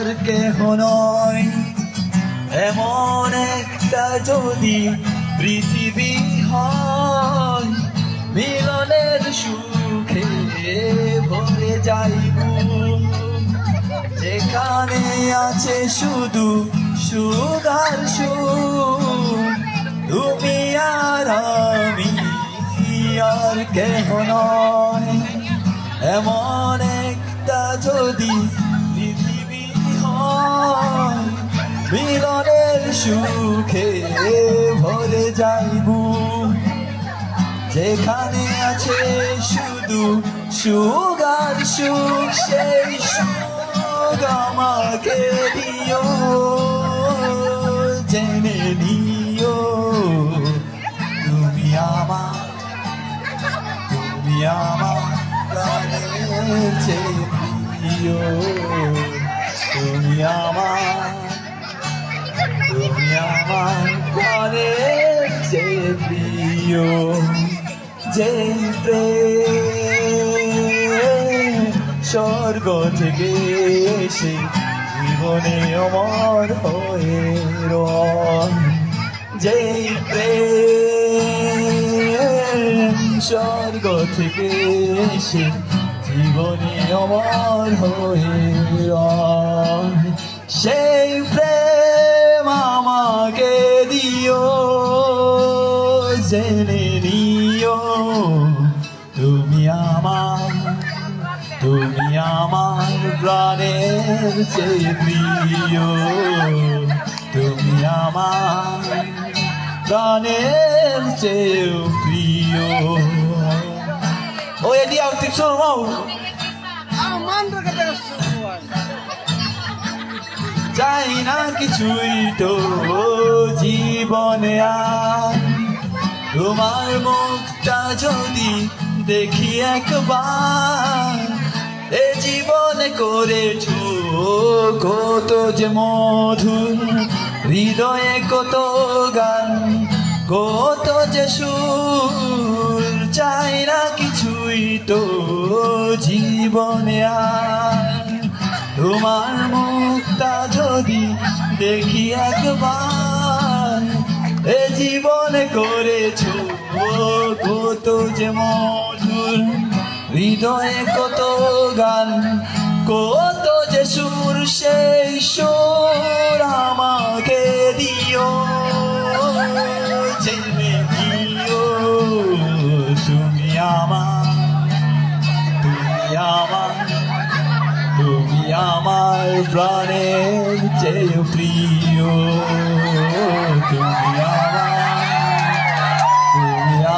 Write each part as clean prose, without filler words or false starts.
আর কেহ নয়। এমন একটা যদি পৃথিবী হয়, মিলনের সুখে ভরে যাইব, যেখানে আছে শুধু সুখ আর সুখ, তুমি আর আমি আর কেহ নয়। এমন একটা যদি পৃথিবী হয়, মিলনের সুখে ভরে যাইব, যেখানে আছে শুধু সুখ আর সুখ, সেই সুখ আমাকে দিও, জেনে নিও তুমি আমার, তুমি আমার প্রাণের চেয়ে প্রিয়, তুমি আমার, তুমি আমার প্রাণের চেয়ে প্রিয়। যে প্রেম স্বর্গ থেকে এসে জীবনে অমর হয়ে রয়, যে প্রেম স্বর্গ থেকে এসে জীবনে অমর হয়ে রয়, সেই প্রেম আমাকে দিও, জেনে নিও তুমি আমার, তুমি আমার প্রাণের চেয়ে প্রিয়, তুমি আমার প্রাণের চেয়ে প্রিয়। Oye, dia aktif semua mau. চাই না কিছুই তো জীবনে আর, তোমার মুখটা যদি দেখি একবার, এ জীবনে করেছো কত যে মধুর, হৃদয়ে কত গান, কত যে সুর, চাই না কিছুই তো জীবনে আর, তোমার মুখটা যদি দেখি একবার, এ জীবনে করেছো কত যে মধুর, হৃদয়ে কত গান, কত যে সুর, সেই সুর আমাকে দিও, জেনে দিও তুমি আমার, তুমি আমার, তুমি আমার প্রাণের চেয়ে প্রিয়, তুমি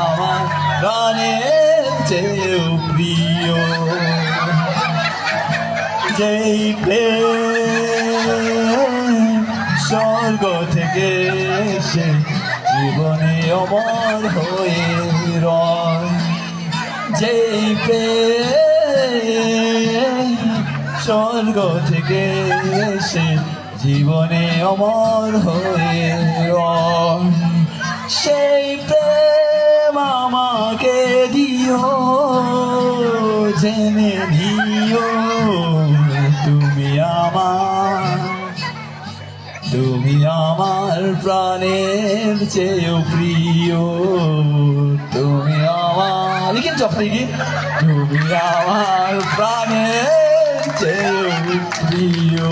আমার প্রাণের চেয়ে প্রিয়। যেই প্রেম স্বর্গ থেকে এসে জীবনে অমর হয়ে রয়, যেই প্রেম স্বর্গ থেকে এসে জীবনে অমর হয়ে রয়, সেই প্রেম আমাকে দিও, জেনে নিও তুমি আমার, তুমি আমার প্রাণের চেয়ে প্রিয়, তুমি আমার, লিখেন চপড়ি, তুমি আমার প্রাণের চেয়ে প্রিয়।